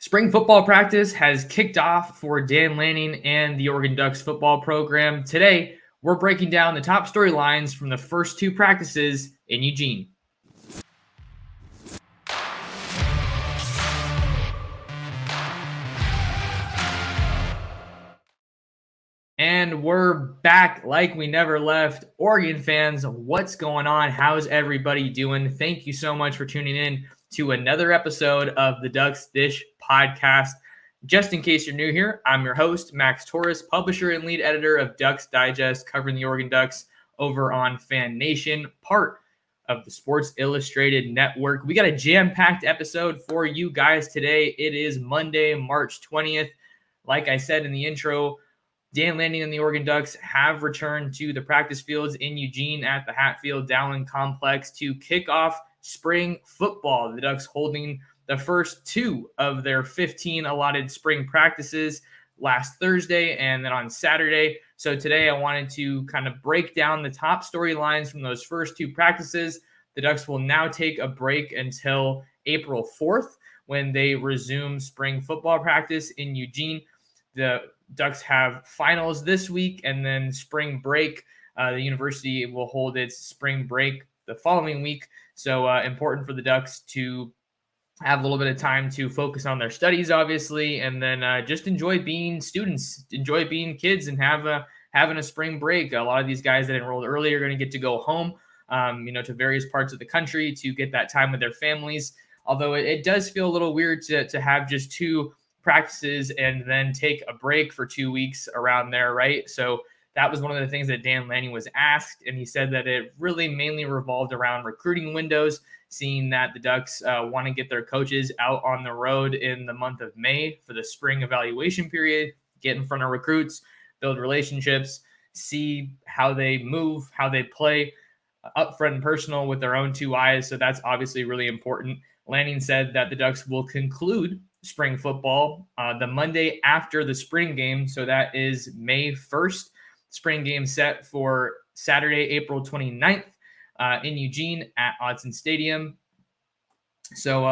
Spring football practice has kicked off for Dan Lanning and the Oregon Ducks football program. Today, we're breaking down the top storylines from the first two practices in Eugene. And we're back like we never left. Oregon fans, what's going on? How's everybody doing? Thank you so much for tuning in to another episode of the Ducks Dish podcast. Just in case you're new here, I'm your host, Max Torres, publisher and lead editor of Ducks Digest, covering the Oregon Ducks over on Fan Nation, part of the Sports Illustrated Network. We got a jam-packed episode for you guys today. It is Monday, March 20th. Like I said in the intro, Dan Lanning and the Oregon Ducks have returned to the practice fields in Eugene at the Hatfield-Dowling Complex to kick off spring football. The Ducks holding the first two of their 15 allotted spring practices last Thursday and then on Saturday. So today I wanted to kind of break down the top storylines from those first two practices. The Ducks will now take a break until April 4th when they resume spring football practice in Eugene. The Ducks have finals this week and then spring break. The university will hold its spring break the following week. So important for the Ducks to have a little bit of time to focus on their studies, obviously, and then just enjoy being students, enjoy being kids, and having a spring break. A lot of these guys that enrolled early are going to get to go home, to various parts of the country to get that time with their families. Although it does feel a little weird to have just two practices and then take a break for 2 weeks around there, right? So that was one of the things that Dan Lanning was asked, and he said that it really mainly revolved around recruiting windows, seeing that the Ducks want to get their coaches out on the road in the month of May for the spring evaluation period, get in front of recruits, build relationships, see how they move, how they play, upfront and personal with their own two eyes. So that's obviously really important. Lanning said that the Ducks will conclude spring football the Monday after the spring game. So that is May 1st. Spring game set for Saturday, April 29th in Eugene at Autzen Stadium. So,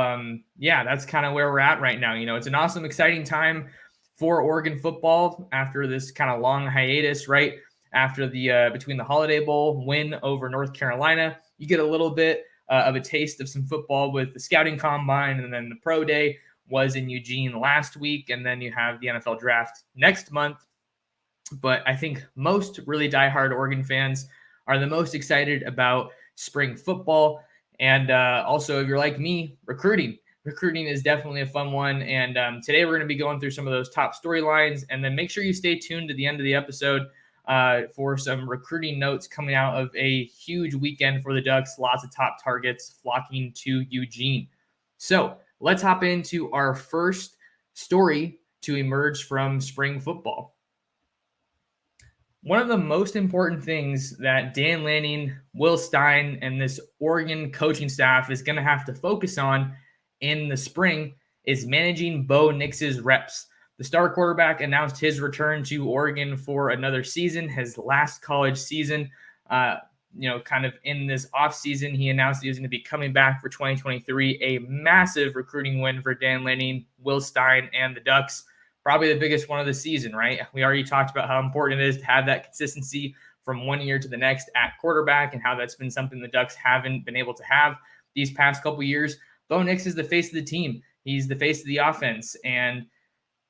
that's kind of where we're at right now. It's an awesome, exciting time for Oregon football after this kind of long hiatus, right? After the between the Holiday Bowl win over North Carolina, you get a little bit of a taste of some football with the scouting combine, and then the pro day was in Eugene last week, and then you have the NFL draft next month. But I think most really diehard Oregon fans are the most excited about spring football. And also, if you're like me, recruiting. Recruiting is definitely a fun one. And today we're going to be going through some of those top storylines. And then make sure you stay tuned to the end of the episode for some recruiting notes coming out of a huge weekend for the Ducks. Lots of top targets flocking to Eugene. So let's hop into our first story to emerge from spring football. One of the most important things that Dan Lanning, Will Stein, and this Oregon coaching staff is going to have to focus on in the spring is managing Bo Nix's reps. The star quarterback announced his return to Oregon for another season, his last college season. Kind of in this offseason, he announced he was going to be coming back for 2023, a massive recruiting win for Dan Lanning, Will Stein, and the Ducks. Probably the biggest one of the season, right? We already talked about how important it is to have that consistency from one year to the next at quarterback and how that's been something the Ducks haven't been able to have these past couple years. Bo Nix is the face of the team. He's the face of the offense. And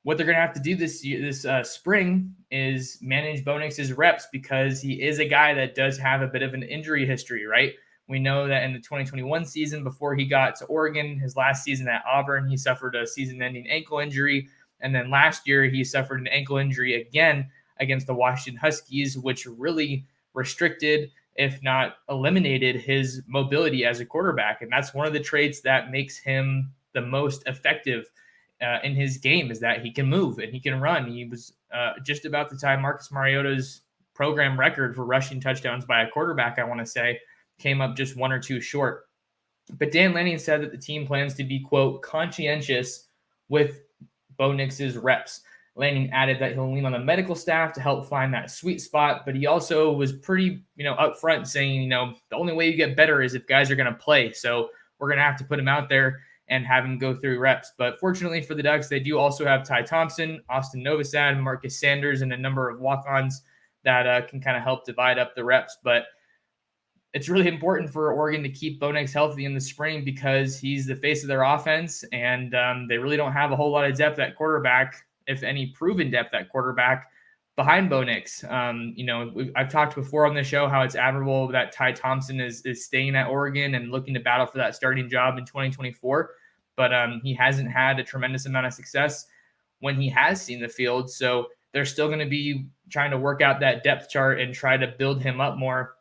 what they're going to have to do this spring is manage Bo Nix's reps, because he is a guy that does have a bit of an injury history, right? We know that in the 2021 season, before he got to Oregon, his last season at Auburn, he suffered a season-ending ankle injury. And then last year, he suffered an ankle injury again against the Washington Huskies, which really restricted, if not eliminated, his mobility as a quarterback. And that's one of the traits that makes him the most effective in his game, is that he can move and he can run. He was just about the time Marcus Mariota's program record for rushing touchdowns by a quarterback, I want to say, came up just one or two short. But Dan Lanning said that the team plans to be, quote, conscientious with Bo Nix's reps. Lanning added that he'll lean on the medical staff to help find that sweet spot, but he also was pretty, upfront saying, the only way you get better is if guys are going to play. So we're going to have to put him out there and have him go through reps. But fortunately for the Ducks, they do also have Ty Thompson, Austin Novosad, Marcus Sanders, and a number of walk-ons that can kind of help divide up the reps. But it's really important for Oregon to keep Bo Nix healthy in the spring because he's the face of their offense, and they really don't have a whole lot of depth at quarterback, if any proven depth at quarterback, behind Bo Nix. I've talked before on the show how it's admirable that Ty Thompson is staying at Oregon and looking to battle for that starting job in 2024, but he hasn't had a tremendous amount of success when he has seen the field, so they're still going to be trying to work out that depth chart and try to build him up more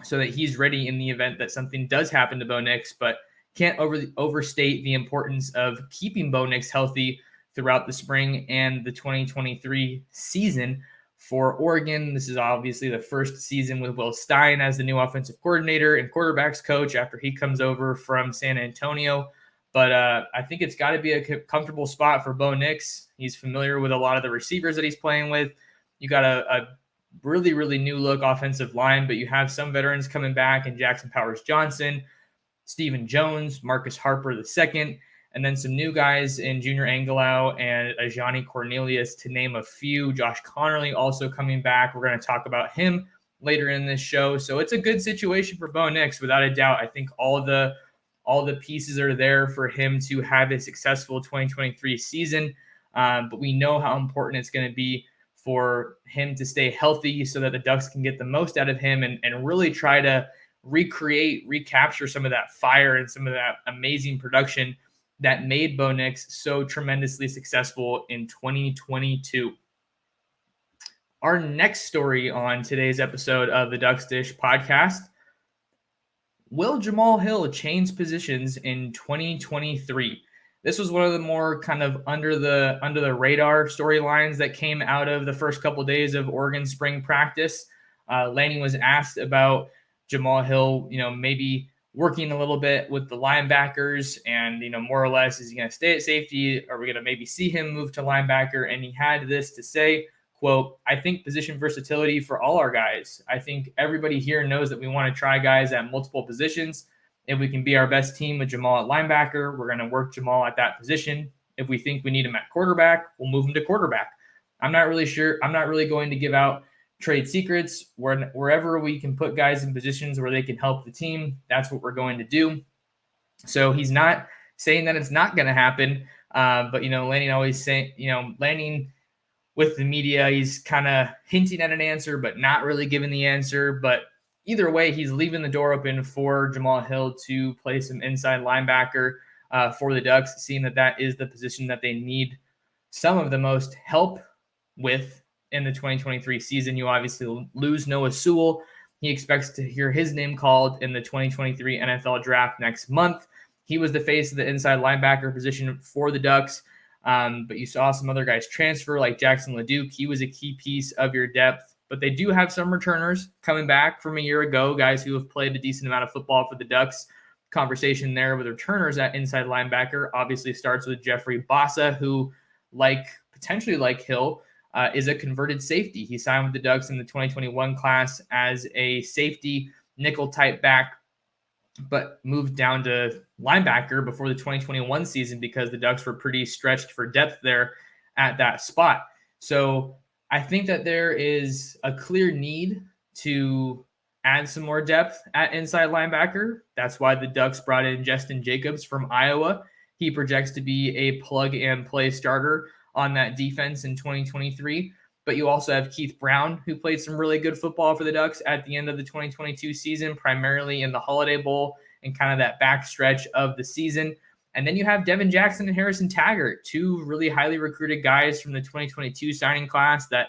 so that he's ready in the event that something does happen to Bo Nix, but can't overstate the importance of keeping Bo Nix healthy throughout the spring and the 2023 season for Oregon. This is obviously the first season with Will Stein as the new offensive coordinator and quarterbacks coach after he comes over from San Antonio. But I think it's got to be a comfortable spot for Bo Nix. He's familiar with a lot of the receivers that he's playing with. You got a really, really new look offensive line, but you have some veterans coming back in Jackson Powers Johnson, Stephen Jones, Marcus Harper II, and then some new guys in Junior Angleau and Ajani Cornelius, to name a few. Josh Connolly also coming back. We're going to talk about him later in this show. So it's a good situation for Bo Nix, without a doubt. I think all the pieces are there for him to have a successful 2023 season. But we know how important it's going to be for him to stay healthy so that the Ducks can get the most out of him and really try to recapture some of that fire and some of that amazing production that made Bo Nix so tremendously successful in 2022. Our next story on today's episode of the Ducks Dish podcast: will Jamal Hill change positions in 2023? This was one of the more kind of under the radar storylines that came out of the first couple of days of Oregon spring practice. Lanning was asked about Jamal Hill, maybe working a little bit with the linebackers, and more or less, is he going to stay at safety? Are we going to maybe see him move to linebacker? And he had this to say, quote, "I think position versatility for all our guys. I think everybody here knows that we want to try guys at multiple positions. If we can be our best team with Jamal at linebacker, we're going to work Jamal at that position. If we think we need him at quarterback, we'll move him to quarterback. I'm not really sure. I'm not really going to give out trade secrets. Wherever we can put guys in positions where they can help the team, that's what we're going to do." So he's not saying that it's not going to happen. But, Lanning always saying, Lanning with the media, he's kind of hinting at an answer, but not really giving the answer. But either way, he's leaving the door open for Jamal Hill to play some inside linebacker for the Ducks, seeing that is the position that they need some of the most help with in the 2023 season. You obviously lose Noah Sewell. He expects to hear his name called in the 2023 NFL draft next month. He was the face of the inside linebacker position for the Ducks. But you saw some other guys transfer, like Jackson LeDuc. He was a key piece of your depth. But they do have some returners coming back from a year ago, guys who have played a decent amount of football for the Ducks. Conversation there with returners at inside linebacker obviously starts with Jeffrey Bassa, who, potentially like Hill, is a converted safety. He signed with the Ducks in the 2021 class as a safety nickel type back, but moved down to linebacker before the 2021 season because the Ducks were pretty stretched for depth there at that spot. So I think that there is a clear need to add some more depth at inside linebacker. That's why the Ducks brought in Justin Jacobs from Iowa. He projects to be a plug-and-play starter on that defense in 2023. But you also have Keith Brown, who played some really good football for the Ducks at the end of the 2022 season, primarily in the Holiday Bowl and kind of that back stretch of the season. And then you have Devin Jackson and Harrison Taggart, two really highly recruited guys from the 2022 signing class that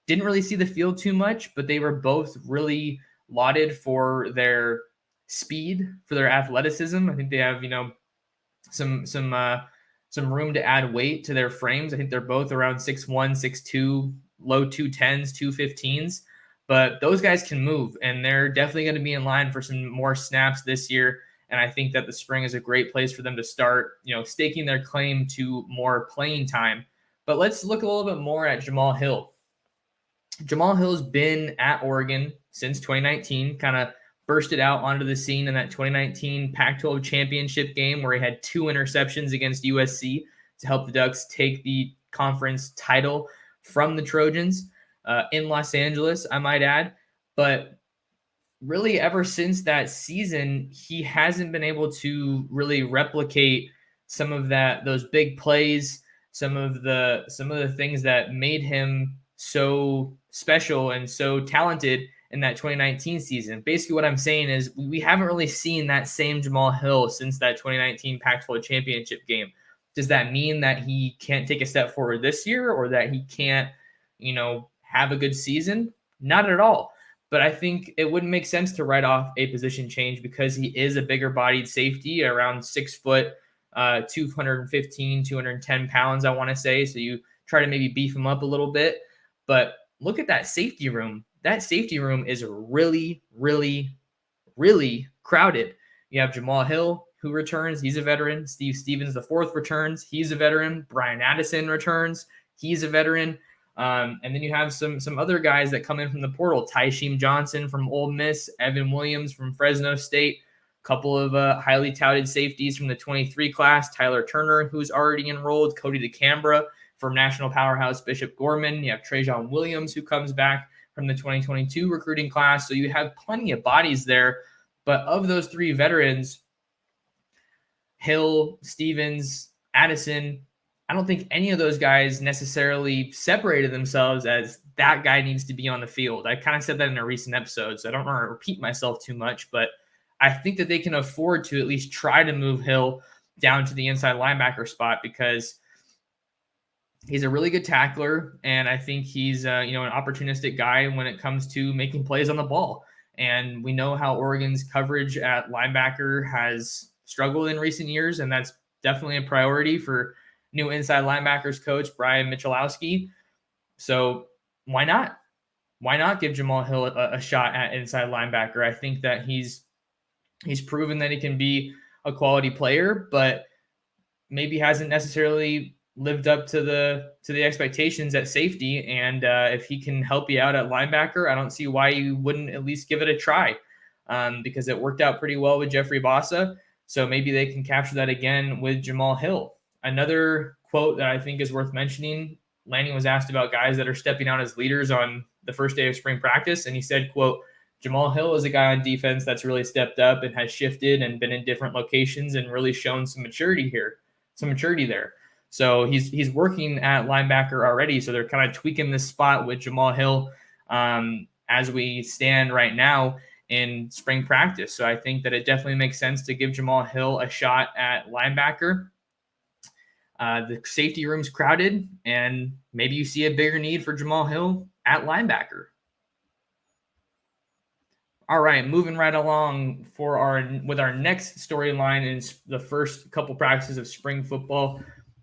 didn't really see the field too much, but they were both really lauded for their speed, for their athleticism. I think they have, some room to add weight to their frames. I think they're both around 6'1", 6'2", low 210s, 215s. But those guys can move, and they're definitely going to be in line for some more snaps this year. And I think that the spring is a great place for them to start, staking their claim to more playing time. But let's look a little bit more at Jamal Hill. Jamal Hill's been at Oregon since 2019, kind of bursted out onto the scene in that 2019 Pac-12 championship game where he had 2 interceptions against USC to help the Ducks take the conference title from the Trojans in Los Angeles, I might add. But really, ever since that season, he hasn't been able to really replicate some of those big plays, some of the things that made him so special and so talented in that 2019 season. Basically, what I'm saying is we haven't really seen that same Jamal Hill since that 2019 Pac-12 championship game. Does that mean that he can't take a step forward this year, or that he can't, have a good season? Not at all. But I think it wouldn't make sense to write off a position change because he is a bigger bodied safety, around 6 foot, 215, 210 pounds, I want to say. So you try to maybe beef him up a little bit. But look at that safety room. That safety room is really, really, really crowded. You have Jamal Hill, who returns. He's a veteran. Steve Stevens, the fourth, returns. He's a veteran. Brian Addison returns. He's a veteran. And then you have some other guys that come in from the portal. Tysheem Johnson from Ole Miss, Evan Williams from Fresno State, a couple of highly touted safeties from the 23 class, Tyler Turner, who's already enrolled, Cody DeCambra from national powerhouse Bishop Gorman. You have Trajan Williams, who comes back from the 2022 recruiting class. So you have plenty of bodies there. But of those 3 veterans, Hill, Stevens, Addison, I don't think any of those guys necessarily separated themselves as that guy needs to be on the field. I kind of said that in a recent episode, so I don't want to repeat myself too much, but I think that they can afford to at least try to move Hill down to the inside linebacker spot because he's a really good tackler, and I think he's an opportunistic guy when it comes to making plays on the ball. And we know how Oregon's coverage at linebacker has struggled in recent years, and that's definitely a priority for new inside linebackers coach Brian Michalowski. So why not? Why not give Jamal Hill a shot at inside linebacker? I think that he's proven that he can be a quality player, but maybe hasn't necessarily lived up to the expectations at safety. And if he can help you out at linebacker, I don't see why you wouldn't at least give it a try, because it worked out pretty well with Jeffrey Bassa. So maybe they can capture that again with Jamal Hill. Another quote that I think is worth mentioning, Lanning was asked about guys that are stepping out as leaders on the first day of spring practice, and he said, quote, Jamal Hill is a guy on defense that's really stepped up and has shifted and been in different locations and really shown some maturity there. So he's working at linebacker already, so they're kind of tweaking this spot with Jamal Hill as we stand right now in spring practice. So I think that it definitely makes sense to give Jamal Hill a shot at linebacker. The safety room's crowded, and maybe you see a bigger need for Jamal Hill at linebacker. All right, moving right along with our next storyline in the first couple practices of spring football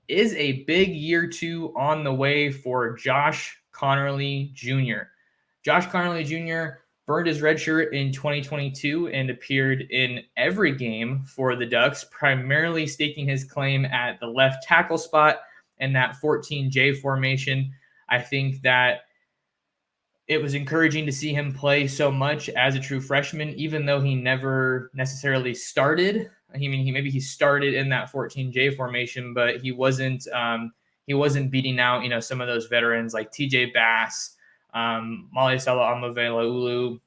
is a big year 2 on the way for Josh Connolly Jr. Josh Connolly Jr. burned his red shirt in 2022 and appeared in every game for the Ducks, primarily staking his claim at the left tackle spot and that 14J formation. I think that it was encouraging to see him play so much as a true freshman, even though he never necessarily started. He started in that 14J formation, but he wasn't beating out, some of those veterans like TJ Bass, Malisala Amavela-Ulu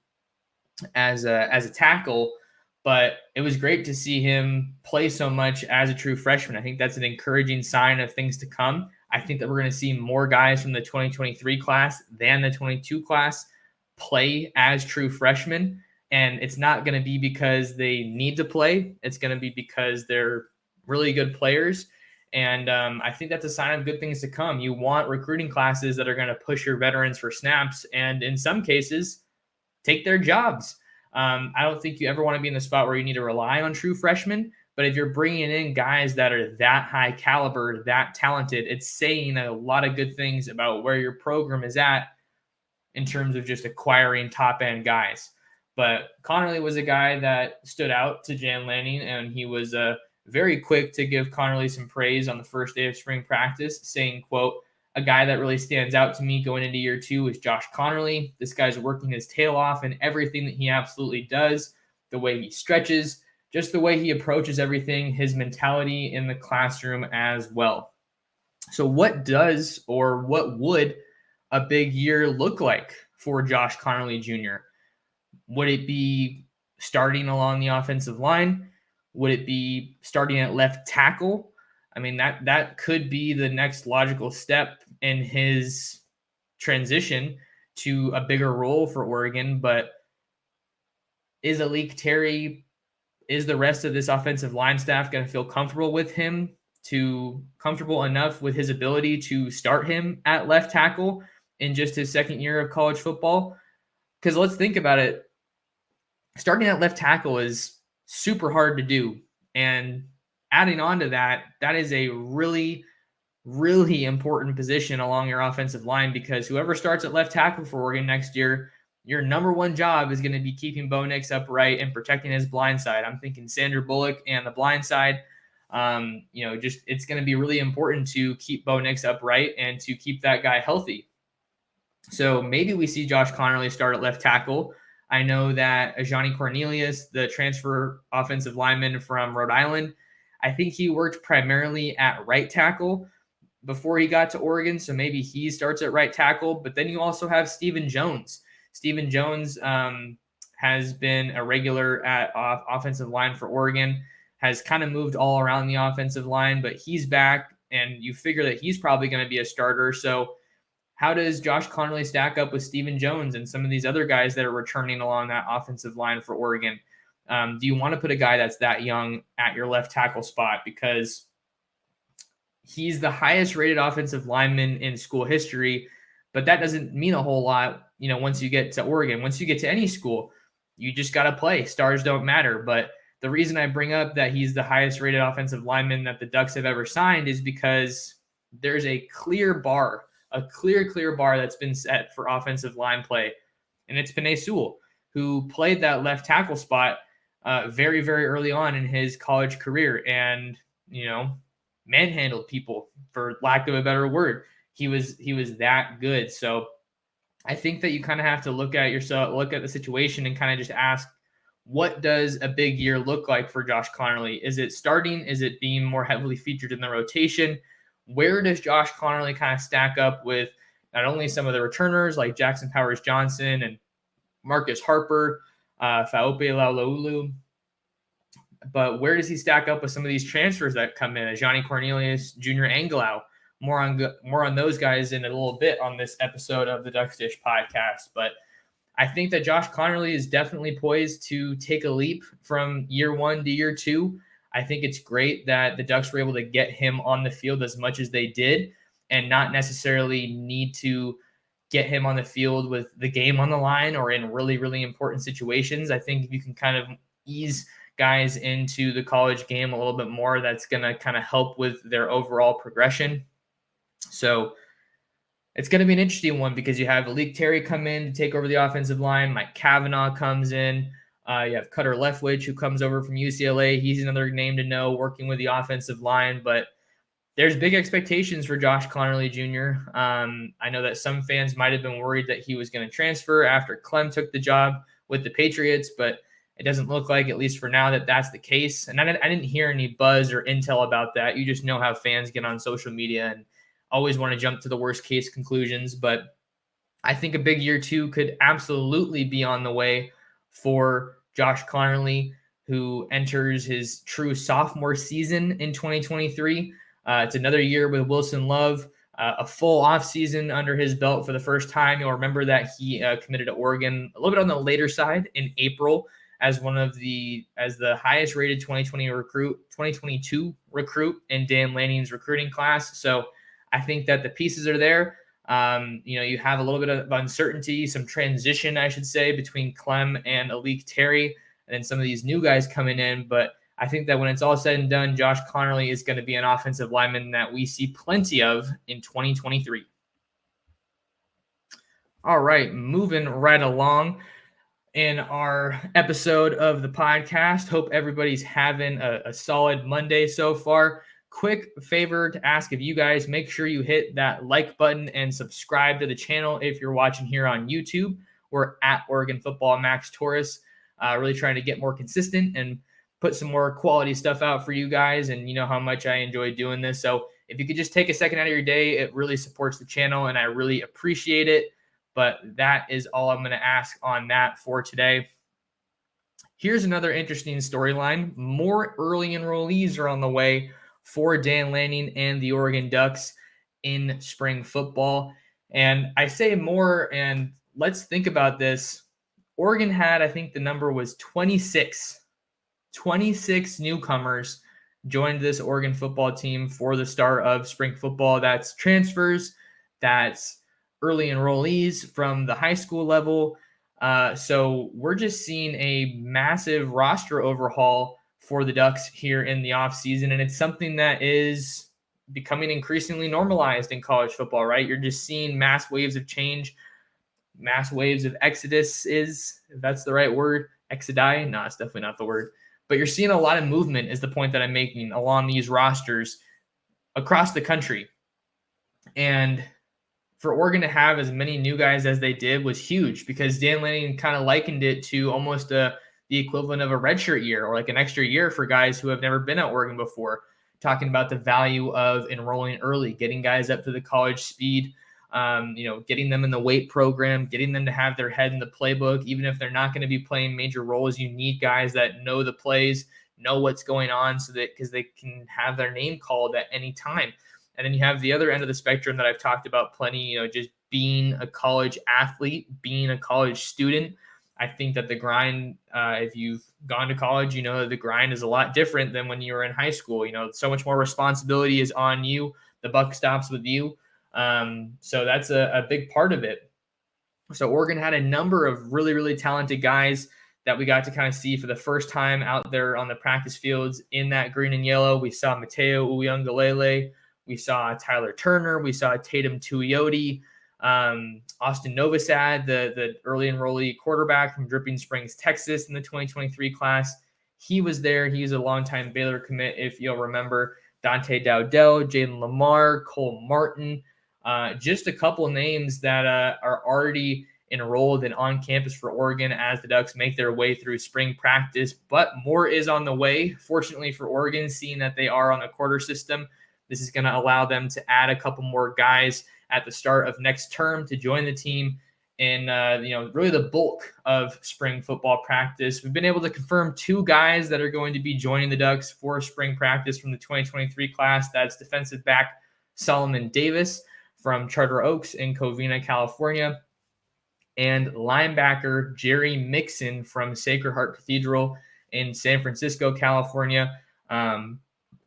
as a tackle. But it was great to see him play so much as a true freshman. I think that's an encouraging sign of things to come. I think that we're going to see more guys from the 2023 class than the 22 class play as true freshmen. And it's not going to be because they need to play. It's going to be because they're really good players. And I think that's a sign of good things to come. You want recruiting classes that are going to push your veterans for snaps and in some cases take their jobs. I don't think you ever want to be in the spot where you need to rely on true freshmen. But if you're bringing in guys that are that high caliber, that talented, it's saying a lot of good things about where your program is at in terms of just acquiring top-end guys. But Connolly was a guy that stood out to Jan Lanning, and he was very quick to give Connolly some praise on the first day of spring practice, saying, quote, a guy that really stands out to me going into year 2 is Josh Connolly. This guy's working his tail off in everything that he absolutely does. the way he stretches, just the way he approaches everything, his mentality in the classroom as well. So what would a big year look like for Josh Connolly Jr.? Would it be starting along the offensive line? Would it be starting at left tackle? I mean, that could be the next logical step in his transition to a bigger role for Oregon. But is Alik Terry, is the rest of this offensive line staff going to feel comfortable with him, comfortable enough with his ability to start him at left tackle in just his second year of college football? Because let's think about it. Starting at left tackle is super hard to do. And adding on to that, that is a really, really important position along your offensive line, because whoever starts at left tackle for Oregon next year, your number one job is going to be keeping Bo Nix upright and protecting his blind side. I'm thinking Sandra Bullock and the blind side. It's going to be really important to keep Bo Nix upright and to keep that guy healthy. So maybe we see Josh Connolly start at left tackle. I know that Ajani Cornelius, the transfer offensive lineman from Rhode Island, I think he worked primarily at right tackle before he got to Oregon. So maybe he starts at right tackle. But then you also have Stephen Jones. Stephen Jones has been a regular at offensive line for Oregon, has kind of moved all around the offensive line, but he's back, and you figure that he's probably going to be a starter. So how does Josh Connolly stack up with Stephen Jones and some of these other guys that are returning along that offensive line for Oregon? Do you want to put a guy that's that young at your left tackle spot? Because he's the highest rated offensive lineman in school history, but that doesn't mean a whole lot. Once you get to Oregon, once you get to any school, you just got to play. Stars don't matter. But the reason I bring up that he's the highest rated offensive lineman that the Ducks have ever signed is because there's a clear bar that's been set for offensive line play. And it's Penei Sewell, who played that left tackle spot very, very early on in his college career and, manhandled people, for lack of a better word. He was that good. So I think that you kind of have to look at the situation and kind of just ask, what does a big year look like for Josh Connolly? Is it starting? Is it being more heavily featured in the rotation? Where does Josh Connolly kind of stack up with not only some of the returners like Jackson Powers Johnson and Marcus Harper, Faupe Laulaulu, but where does he stack up with some of these transfers that come in? Johnny Cornelius, Junior Angleau. More on those guys in a little bit on this episode of the Ducks Dish podcast. But I think that Josh Connolly is definitely poised to take a leap from year one to year two. I think it's great that the Ducks were able to get him on the field as much as they did and not necessarily need to get him on the field with the game on the line or in really, really important situations. I think if you can kind of ease guys into the college game a little bit more, that's going to kind of help with their overall progression. So it's going to be an interesting one because you have Alik Terry come in to take over the offensive line. Mike Kavanaugh comes in. You have Cutter Leftwich, who comes over from UCLA. He's another name to know working with the offensive line, but there's big expectations for Josh Connolly Jr. I know that some fans might have been worried that he was going to transfer after Clem took the job with the Patriots, but it doesn't look like, at least for now, that that's the case. And I didn't hear any buzz or intel about that. You just know how fans get on social media and always want to jump to the worst case conclusions. But I think a big year two could absolutely be on the way for Josh Connolly, who enters his true sophomore season in 2023. It's another year with Wilson Love, a full offseason under his belt for the first time. You'll remember that he committed to Oregon a little bit on the later side in April as the highest rated 2022 recruit in Dan Lanning's recruiting class. So I think that the pieces are there. You have a little bit of uncertainty, some transition, I should say, between Clem and Alik Terry, and then some of these new guys coming in. But I think that when it's all said and done, Josh Connolly is going to be an offensive lineman that we see plenty of in 2023. All right, moving right along in our episode of the podcast. Hope everybody's having a solid Monday so far. Quick favor to ask of you guys, make sure you hit that like button and subscribe to the channel if you're watching here on YouTube. We're at Oregon Football Max Torres. really trying to get more consistent and put some more quality stuff out for you guys. And you know how much I enjoy doing this. So if you could just take a second out of your day, it really supports the channel and I really appreciate it. But that is all I'm going to ask on that for today. Here's another interesting storyline. More early enrollees are on the way for Dan Lanning and the Oregon Ducks in spring football. And I say more, and let's think about this. Oregon had, I think the number was 26 newcomers joined this Oregon football team for the start of spring football. That's transfers, that's early enrollees from the high school level. So we're just seeing a massive roster overhaul for the Ducks here in the offseason, and it's something that is becoming increasingly normalized in college football, right? You're just seeing mass waves of change, mass waves of exodus, if that's the right word. Exodi? No, it's definitely not the word. But you're seeing a lot of movement is the point that I'm making along these rosters across the country. And for Oregon to have as many new guys as they did was huge because Dan Lanning kind of likened it to almost the equivalent of a redshirt year or like an extra year for guys who have never been at Oregon before, talking about the value of enrolling early, getting guys up to the college speed, getting them in the weight program, getting them to have their head in the playbook. Even if they're not going to be playing major roles, you need guys that know the plays, know what's going on so that because they can have their name called at any time. And then you have the other end of the spectrum that I've talked about plenty, just being a college athlete, being a college student. I think that the grind, if you've gone to college, you know that the grind is a lot different than when you were in high school. So much more responsibility is on you. The buck stops with you. So that's a big part of it. So Oregon had a number of really, really talented guys that we got to kind of see for the first time out there on the practice fields in that green and yellow. We saw Mateo Uyunglele. We saw Tyler Turner. We saw Tatum Tuioti, Austin Novosad, the early enrollee quarterback from Dripping Springs, Texas in the 2023 class. He was there. He's a longtime Baylor commit, if you'll remember. Dante Dowdell, Jalen Lamar, Cole Martin, just a couple names that are already enrolled and on campus for Oregon as the Ducks make their way through spring practice. But more is on the way, fortunately for Oregon, seeing that they are on the quarter system. This is going to allow them to add a couple more guys at the start of next term to join the team in, really the bulk of spring football practice. We've been able to confirm 2 guys that are going to be joining the Ducks for spring practice from the 2023 class. That's defensive back Solomon Davis from Charter Oaks in Covina, California, and linebacker Jerry Mixon from Sacred Heart Cathedral in San Francisco, California.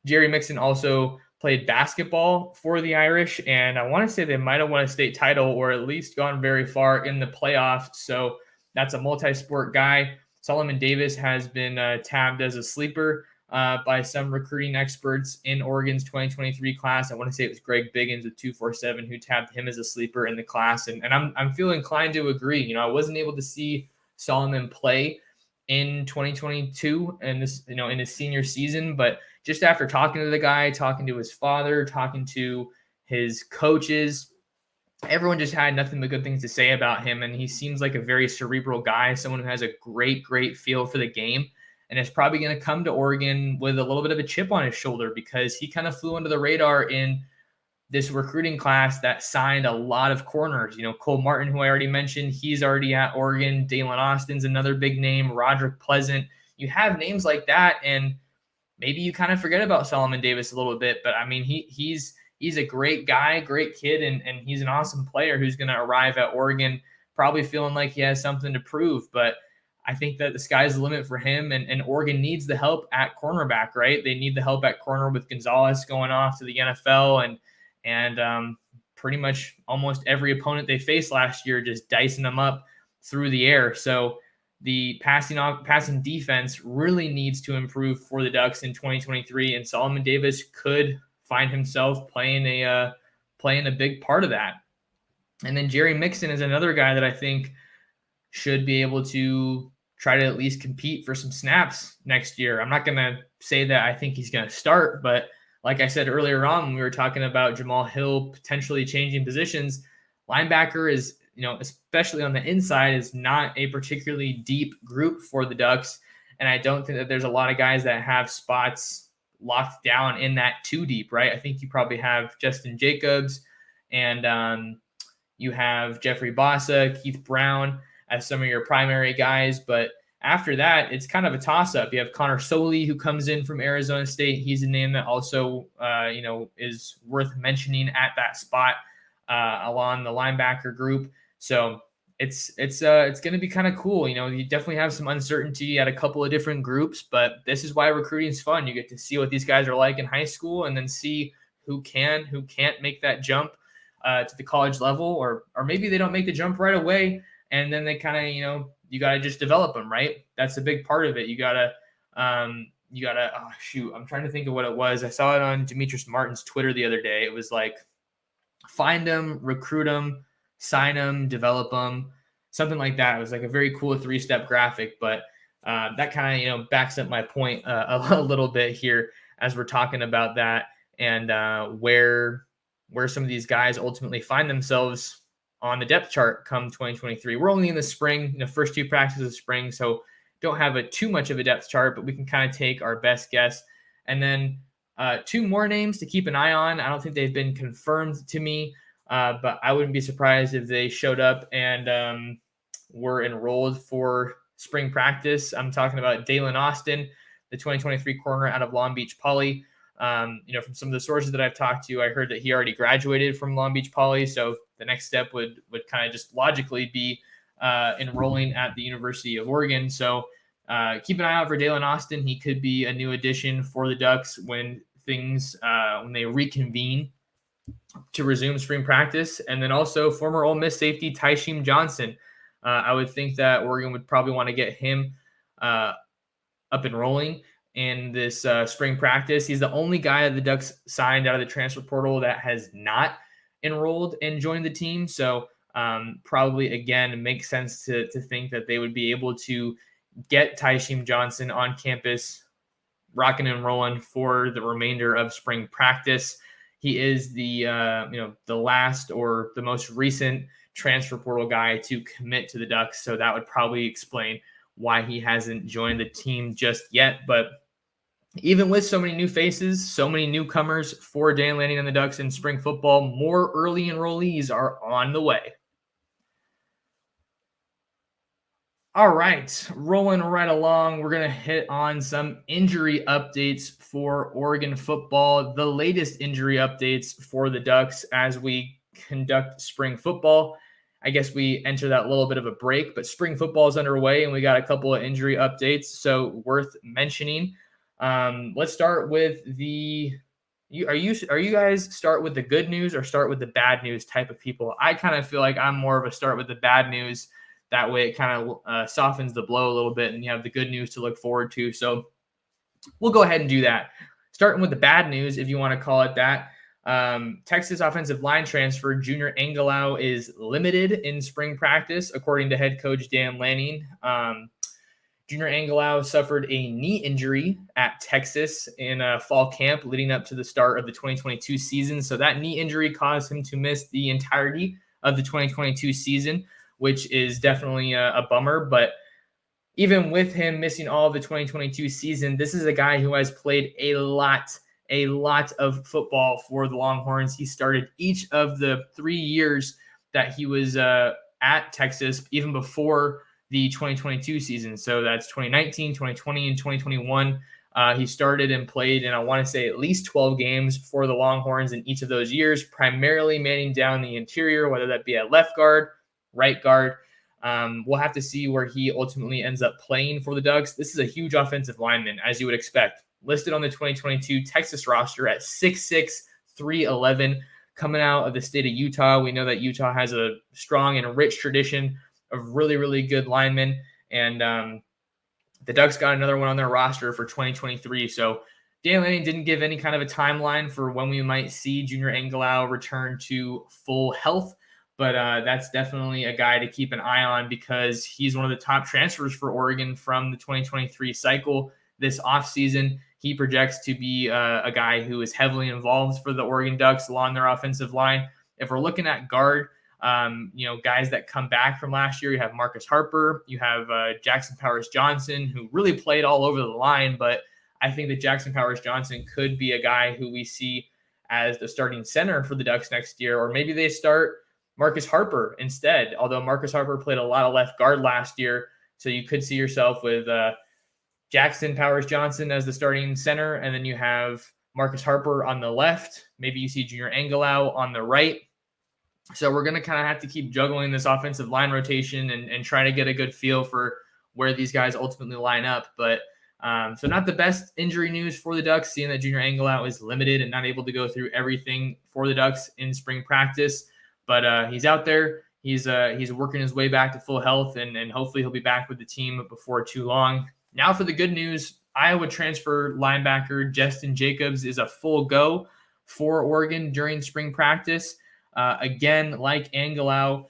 Jerry Mixon also played basketball for the Irish, and I want to say they might have won a state title or at least gone very far in the playoffs. So that's a multi-sport guy. Solomon Davis has been tabbed as a sleeper by some recruiting experts in Oregon's 2023 class. I want to say it was Greg Biggins with 247 who tabbed him as a sleeper in the class, and I'm feeling inclined to agree. I wasn't able to see Solomon play in 2022 and this, in his senior season, but just after talking to the guy, talking to his father, talking to his coaches, everyone just had nothing but good things to say about him. And he seems like a very cerebral guy, someone who has a great, great feel for the game. And is probably going to come to Oregon with a little bit of a chip on his shoulder because he kind of flew under the radar in this recruiting class that signed a lot of corners. Cole Martin, who I already mentioned, he's already at Oregon. Dalen Austin's another big name. Roderick Pleasant. You have names like that, and maybe you kind of forget about Solomon Davis a little bit. But, I mean, he's a great guy, great kid, and he's an awesome player who's going to arrive at Oregon probably feeling like he has something to prove. But I think that the sky's the limit for him, and Oregon needs the help at cornerback, right? They need the help at corner with Gonzalez going off to the NFL and pretty much almost every opponent they faced last year just dicing them up through the air. So the passing defense really needs to improve for the Ducks in 2023, and Solomon Davis could find himself playing a big part of that. And then Jerry Mixon is another guy that I think should be able to try to at least compete for some snaps next year. I'm not going to say that I think he's going to start, but like I said earlier on when we were talking about Jamal Hill potentially changing positions, linebacker is especially on the inside, is not a particularly deep group for the Ducks. And I don't think that there's a lot of guys that have spots locked down in that too deep, right? I think you probably have Justin Jacobs and you have Jeffrey Bossa, Keith Brown as some of your primary guys. But after that, it's kind of a toss-up. You have Connor Soley, who comes in from Arizona State. He's a name that also, is worth mentioning at that spot along the linebacker group. So it's going to be kind of cool. You definitely have some uncertainty at a couple of different groups, but this is why recruiting is fun. You get to see what these guys are like in high school, and then see who can't make that jump to the college level, or maybe they don't make the jump right away, and then they kind of, you got to just develop them, right? That's a big part of it. You got to, I'm trying to think of what it was. I saw it on Demetrius Martin's Twitter the other day. It was like, find them, recruit them, sign them, develop them, something like that. It was like a very cool 3-step graphic, but that kind of, backs up my point a little bit here as we're talking about that, and where some of these guys ultimately find themselves on the depth chart come 2023. We're only in the spring, first 2 practices of spring, so don't have too much of a depth chart, but we can kind of take our best guess. And then 2 more names to keep an eye on. I don't think they've been confirmed to me, but I wouldn't be surprised if they showed up and were enrolled for spring practice. I'm talking about Dalen Austin, the 2023 corner out of Long Beach Poly. From some of the sources that I've talked to, I heard that he already graduated from Long Beach Poly. So the next step would kind of just logically be enrolling at the University of Oregon. So keep an eye out for Dalen Austin. He could be a new addition for the Ducks when they reconvene to resume spring practice. And then also former Ole Miss safety Tysheem Johnson. I would think that Oregon would probably want to get him up and rolling in this spring practice. He's the only guy that the Ducks signed out of the transfer portal that has not enrolled and joined the team. So probably, again, it makes sense to think that they would be able to get Tysheem Johnson on campus, rocking and rolling for the remainder of spring practice. He is the last or the most recent transfer portal guy to commit to the Ducks. So that would probably explain why he hasn't joined the team just yet. But even with so many new faces, so many newcomers for Dan Lanning and the Ducks in spring football, more early enrollees are on the way. All right, rolling right along, we're going to hit on some injury updates for Oregon football, the latest injury updates for the Ducks as we conduct spring football. I guess we enter that little bit of a break, but spring football is underway and we got a couple of injury updates, so worth mentioning. Let's start with are you guys start with the good news or start with the bad news type of people? I kind of feel like I'm more of a start with the bad news. That way it kind of softens the blow a little bit and you have the good news to look forward to. So we'll go ahead and do that. Starting with the bad news, if you want to call it that. Texas offensive line transfer Junior Angleau is limited in spring practice, according to head coach Dan Lanning. Junior Angleau suffered a knee injury at Texas in fall camp leading up to the start of the 2022 season. So that knee injury caused him to miss the entirety of the 2022 season, which is definitely a bummer. But even with him missing all of the 2022 season, this is a guy who has played a lot of football for the Longhorns. He started each of the 3 years that he was at Texas, even before the 2022 season. So that's 2019, 2020, and 2021. He started and played, and I want to say at least 12 games for the Longhorns in each of those years, primarily manning down the interior, whether that be at left guard, right guard. We'll have to see where he ultimately ends up playing for the Ducks. This is a huge offensive lineman, as you would expect. Listed on the 2022 Texas roster at 6'6", 311, coming out of the state of Utah. We know that Utah has a strong and rich tradition of really, really good linemen. And the Ducks got another one on their roster for 2023. So Dan Lanning didn't give any kind of a timeline for when we might see Junior Angleau return to full health. But that's definitely a guy to keep an eye on because he's one of the top transfers for Oregon from the 2023 cycle this offseason. He projects to be a guy who is heavily involved for the Oregon Ducks along their offensive line. If we're looking at guard, Guys that come back from last year. You have Marcus Harper, you have Jackson Powers Johnson, who really played all over the line, but I think that Jackson Powers Johnson could be a guy who we see as the starting center for the Ducks next year, or maybe they start Marcus Harper instead, although Marcus Harper played a lot of left guard last year. So you could see yourself with Jackson Powers Johnson as the starting center, and then you have Marcus Harper on the left. Maybe you see Junior Angleau on the right. So we're going to kind of have to keep juggling this offensive line rotation and try to get a good feel for where these guys ultimately line up. But so not the best injury news for the Ducks, seeing that Junior Angleau is limited and not able to go through everything for the Ducks in spring practice. But he's out there. He's working his way back to full health, and hopefully he'll be back with the team before too long. Now for the good news, Iowa transfer linebacker Justin Jacobs is a full go for Oregon during spring practice. Again, like Angleau,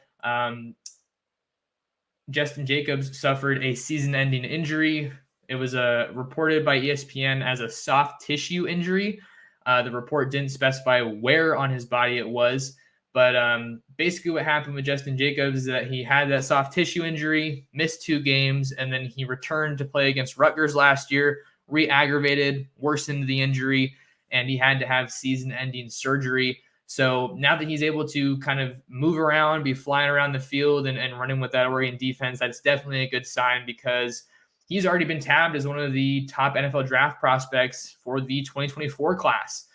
Justin Jacobs suffered a season-ending injury. It was reported by ESPN as a soft tissue injury. The report didn't specify where on his body it was, but basically what happened with Justin Jacobs is that he had that soft tissue injury, missed 2 games, and then he returned to play against Rutgers last year, re-aggravated, worsened the injury, and he had to have season-ending surgery. So now that he's able to kind of move around, be flying around the field and running with that Oregon defense, that's definitely a good sign because he's already been tabbed as one of the top NFL draft prospects for the 2024 class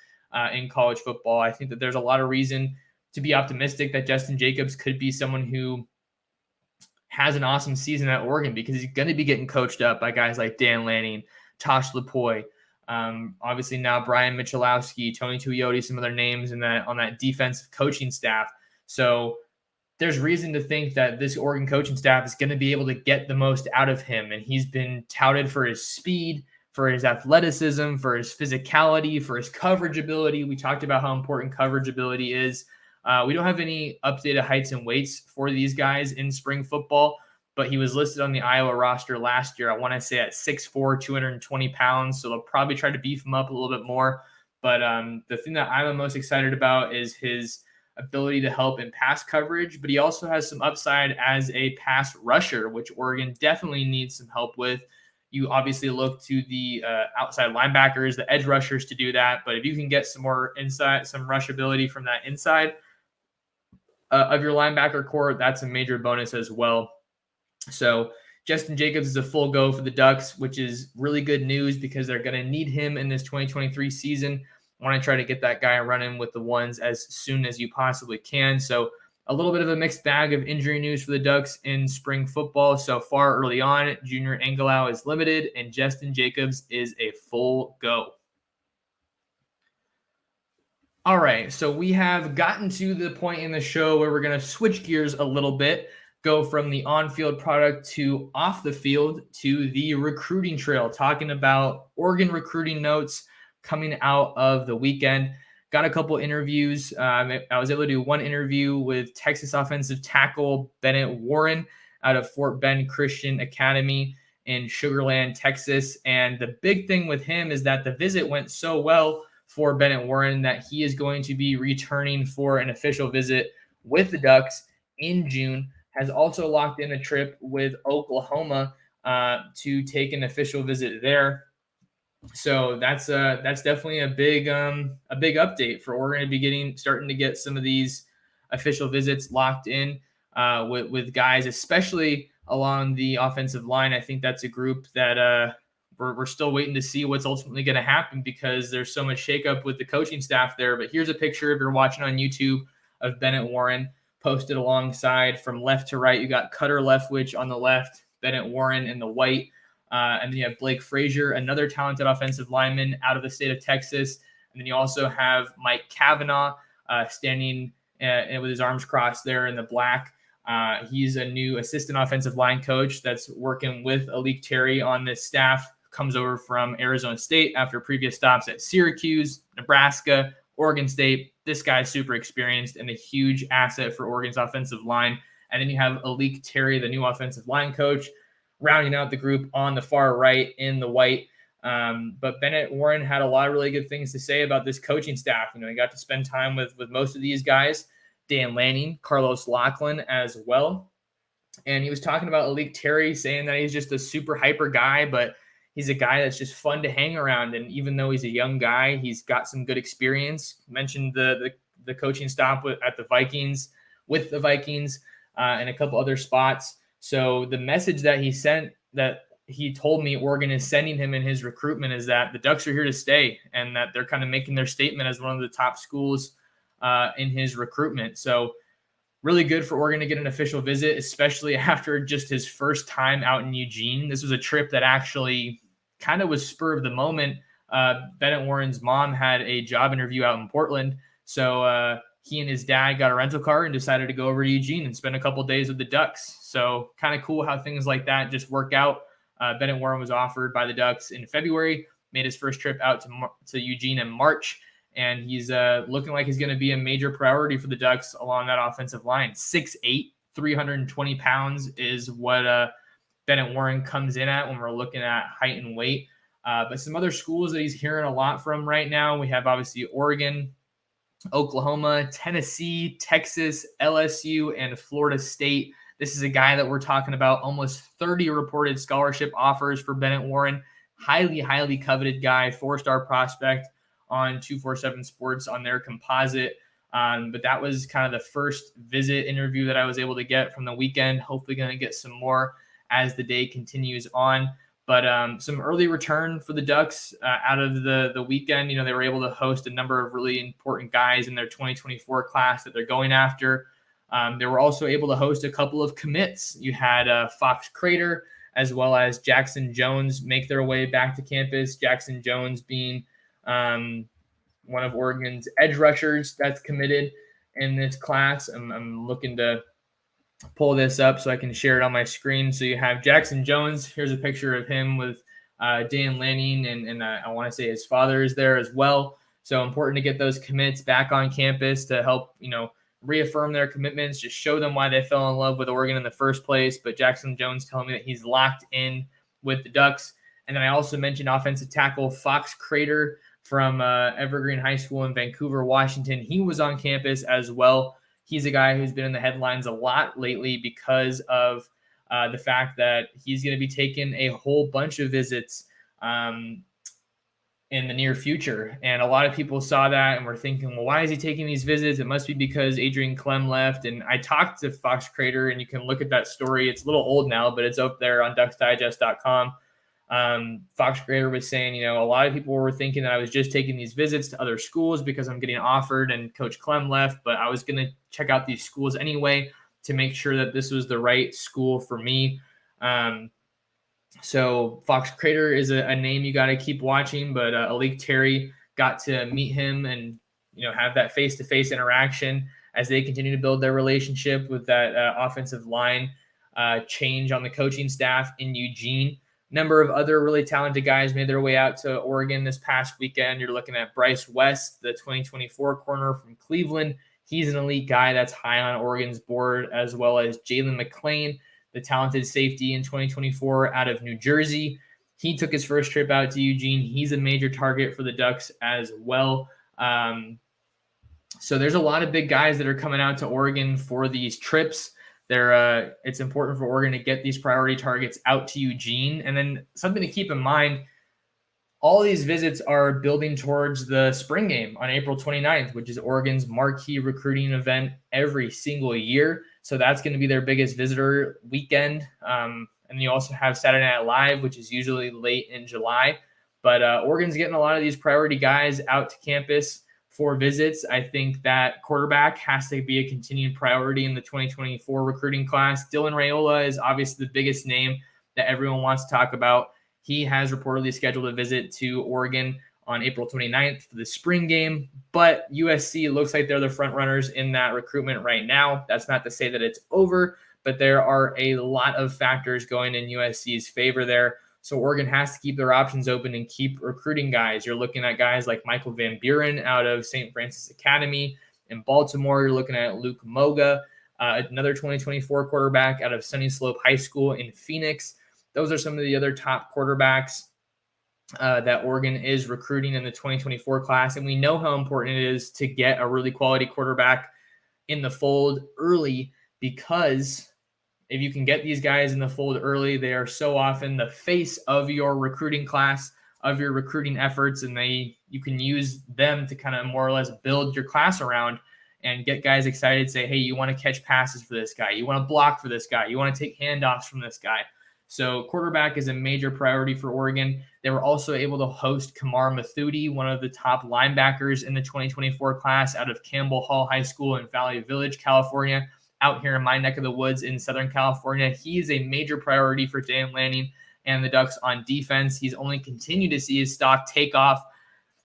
in college football. I think that there's a lot of reason to be optimistic that Justin Jacobs could be someone who has an awesome season at Oregon because he's going to be getting coached up by guys like Dan Lanning, Tosh Lupoi, obviously now Brian Michalowski, Tony Tuioti, some other names on that defensive coaching staff. So there's reason to think that this Oregon coaching staff is going to be able to get the most out of him. And he's been touted for his speed, for his athleticism, for his physicality, for his coverage ability. We talked about how important coverage ability is. We don't have any updated heights and weights for these guys in spring football, but he was listed on the Iowa roster last year, I want to say at 6'4", 220 pounds. So they'll probably try to beef him up a little bit more. But the thing that I'm most excited about is his ability to help in pass coverage, but he also has some upside as a pass rusher, which Oregon definitely needs some help with. You obviously look to the outside linebackers, the edge rushers to do that. But if you can get some more inside, some rush ability from that inside of your linebacker core, that's a major bonus as well. So Justin Jacobs is a full go for the Ducks, which is really good news because they're going to need him in this 2023 season. I want to try to get that guy running with the ones as soon as you possibly can. So a little bit of a mixed bag of injury news for the Ducks in spring football so far early on. Junior Angleau is limited, and Justin Jacobs is a full go. All right, so we have gotten to the point in the show where we're going to switch gears a little bit, go from the on-field product to off the field to the recruiting trail, talking about Oregon recruiting notes coming out of the weekend. Got a couple interviews. I was able to do one interview with Texas offensive tackle Bennett Warren out of Fort Bend Christian Academy in Sugar Land, Texas. And the big thing with him is that the visit went so well for Bennett Warren that he is going to be returning for an official visit with the Ducks in June. Has also locked in a trip with Oklahoma to take an official visit there. So that's definitely a big update for Oregon to be starting to get some of these official visits locked in with guys, especially along the offensive line. I think that's a group that we're still waiting to see what's ultimately going to happen because there's so much shakeup with the coaching staff there. But here's a picture, if you're watching on YouTube, of Bennett Warren posted alongside from left to right. You got Cutter Leftwich on the left, Bennett Warren in the white. And then you have Blake Frazier, another talented offensive lineman out of the state of Texas. And then you also have Mike Kavanaugh standing with his arms crossed there in the black. He's a new assistant offensive line coach that's working with Alik Terry on this staff. Comes over from Arizona State after previous stops at Syracuse, Nebraska, Oregon State. This guy's super experienced and a huge asset for Oregon's offensive line. And then you have Alik Terry, the new offensive line coach, rounding out the group on the far right in the white. But Bennett Warren had a lot of really good things to say about this coaching staff. He got to spend time with most of these guys. Dan Lanning, Carlos Lachlan as well. And he was talking about Alik Terry, saying that he's just a super hyper guy, but he's a guy that's just fun to hang around. And even though he's a young guy, he's got some good experience. Mentioned the coaching stop at the Vikings, with the Vikings, and a couple other spots. So the message that he sent, that he told me Oregon is sending him in his recruitment, is that the Ducks are here to stay, and that they're kind of making their statement as one of the top schools in his recruitment. So really good for Oregon to get an official visit, especially after just his first time out in Eugene. This was a trip that actually kind of was spur of the moment. Bennett Warren's mom had a job interview out in Portland, so he and his dad got a rental car and decided to go over to Eugene and spend a couple days with the Ducks. So kind of cool how things like that just work out. Bennett Warren was offered by the Ducks in February, made his first trip out to Eugene in March, and he's looking like he's going to be a major priority for the Ducks along that offensive line. 6'8", 320 pounds is what Bennett Warren comes in at when we're looking at height and weight. But some other schools that he's hearing a lot from right now, we have obviously Oregon, Oklahoma, Tennessee, Texas, LSU, and Florida State. This is a guy that we're talking about almost 30 reported scholarship offers for Bennett Warren. Highly, highly coveted guy, 4-star prospect on 247 Sports on their composite. But that was kind of the first visit interview that I was able to get from the weekend. Hopefully going to get some more as the day continues on. But some early return for the Ducks out of the weekend. You know, they were able to host a number of really important guys in their 2024 class that they're going after. They were also able to host a couple of commits. You had Fox Crater as well as Jackson Jones make their way back to campus. Jackson Jones being one of Oregon's edge rushers that's committed in this class. I'm looking to pull this up so I can share it on my screen. So you have Jackson Jones. Here's a picture of him with Dan Lanning, and I want to say his father is there as well. So important to get those commits back on campus to help, reaffirm their commitments, just show them why they fell in love with Oregon in the first place. But Jackson Jones telling me that he's locked in with the Ducks. And then I also mentioned offensive tackle Fox Crater from Evergreen High School in Vancouver, Washington. He was on campus as well. He's a guy who's been in the headlines a lot lately because of the fact that he's going to be taking a whole bunch of visits in the near future. And a lot of people saw that and were thinking, well, why is he taking these visits? It must be because Adrian Clem left. And I talked to Fox Crater, and you can look at that story. It's a little old now, but it's up there on ducksdigest.com. Fox Crater was saying, a lot of people were thinking that I was just taking these visits to other schools because I'm getting offered and Coach Clem left, but I was going to check out these schools anyway to make sure that this was the right school for me. So Fox Crater is a name you got to keep watching, but Alik Terry got to meet him and, have that face-to-face interaction as they continue to build their relationship with that offensive line change on the coaching staff in Eugene. Number of other really talented guys made their way out to Oregon this past weekend. You're looking at Bryce West, the 2024 corner from Cleveland. He's an elite guy that's high on Oregon's board, as well as Jalen McClain, the talented safety in 2024 out of New Jersey. He took his first trip out to Eugene. He's a major target for the Ducks as well. So there's a lot of big guys that are coming out to Oregon for these trips. It's important for Oregon to get these priority targets out to Eugene. And then something to keep in mind, all these visits are building towards the spring game on April 29th, which is Oregon's marquee recruiting event every single year. So that's going to be their biggest visitor weekend. And you also have Saturday Night Live, which is usually late in July. But Oregon's getting a lot of these priority guys out to campus for visits. I think that quarterback has to be a continued priority in the 2024 recruiting class. Dylan Raiola is obviously the biggest name that everyone wants to talk about. He has reportedly scheduled a visit to Oregon on April 29th for the spring game, but USC looks like they're the front runners in that recruitment right now. That's not to say that it's over, but there are a lot of factors going in USC's favor there. So Oregon has to keep their options open and keep recruiting guys. You're looking at guys like Michael Van Buren out of St. Francis Academy in Baltimore. You're looking at Luke Moga, another 2024 quarterback out of Sunny Slope High School in Phoenix. Those are some of the other top quarterbacks that Oregon is recruiting in the 2024 class. And we know how important it is to get a really quality quarterback in the fold early, because if you can get these guys in the fold early, they are so often the face of your recruiting class, of your recruiting efforts, and you can use them to kind of more or less build your class around and get guys excited. Say, hey, you want to catch passes for this guy, you want to block for this guy, you want to take handoffs from this guy. So quarterback is a major priority for Oregon. They were also able to host Kamar Mathuti, one of the top linebackers in the 2024 class out of Campbell Hall High School in Valley Village, California, out here in my neck of the woods in Southern California. He is a major priority for Dan Lanning and the Ducks on defense. He's only continued to see his stock take off,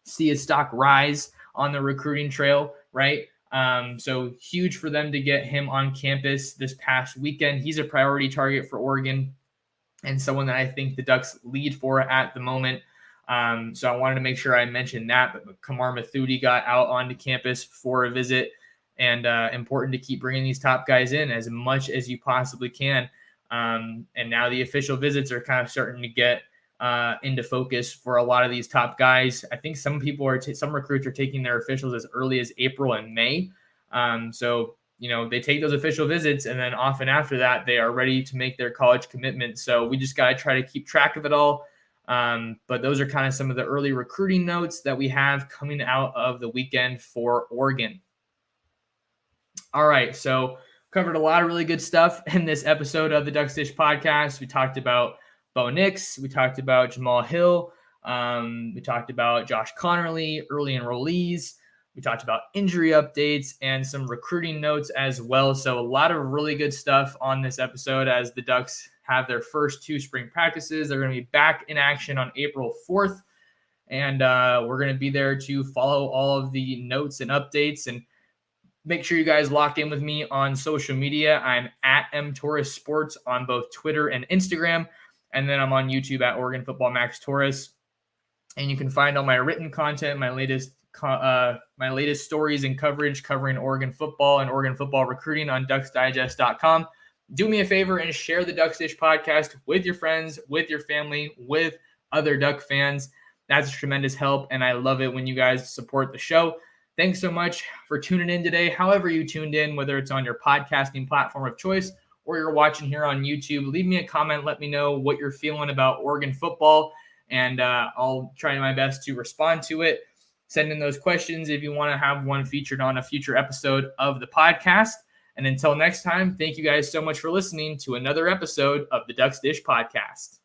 see his stock rise on the recruiting trail, right? So huge for them to get him on campus this past weekend. He's a priority target for Oregon and someone that I think the Ducks lead for at the moment. So I wanted to make sure I mentioned that. But Kamar Mathuti got out onto campus for a visit, and important to keep bringing these top guys in as much as you possibly can. And now the official visits are kind of starting to get into focus for a lot of these top guys. I think some recruits are taking their officials as early as April and May. So they take those official visits, and then often after that, they are ready to make their college commitment. So we just got to try to keep track of it all. But those are kind of some of the early recruiting notes that we have coming out of the weekend for Oregon. All right, so covered a lot of really good stuff in this episode of the Ducks Dish podcast. We talked about Bo Nix. We talked about Jamal Hill. We talked about Josh Connolly, early enrollees. We talked about injury updates and some recruiting notes as well. So a lot of really good stuff on this episode as the Ducks have their first 2 spring practices. They're going to be back in action on April 4th. And we're going to be there to follow all of the notes and updates. And make sure you guys lock in with me on social media. I'm at Torres Sports on both Twitter and Instagram. And then I'm on YouTube at Oregon Football Max Torres. And you can find all my written content, my latest stories and coverage covering Oregon football and Oregon football recruiting on ducksdigest.com. Do me a favor and share the Ducks Dish podcast with your friends, with your family, with other Duck fans. That's a tremendous help, and I love it when you guys support the show. Thanks so much for tuning in today. However you tuned in, whether it's on your podcasting platform of choice or you're watching here on YouTube, leave me a comment. Let me know what you're feeling about Oregon football, and I'll try my best to respond to it. Send in those questions if you want to have one featured on a future episode of the podcast. And until next time, thank you guys so much for listening to another episode of the Ducks Dish podcast.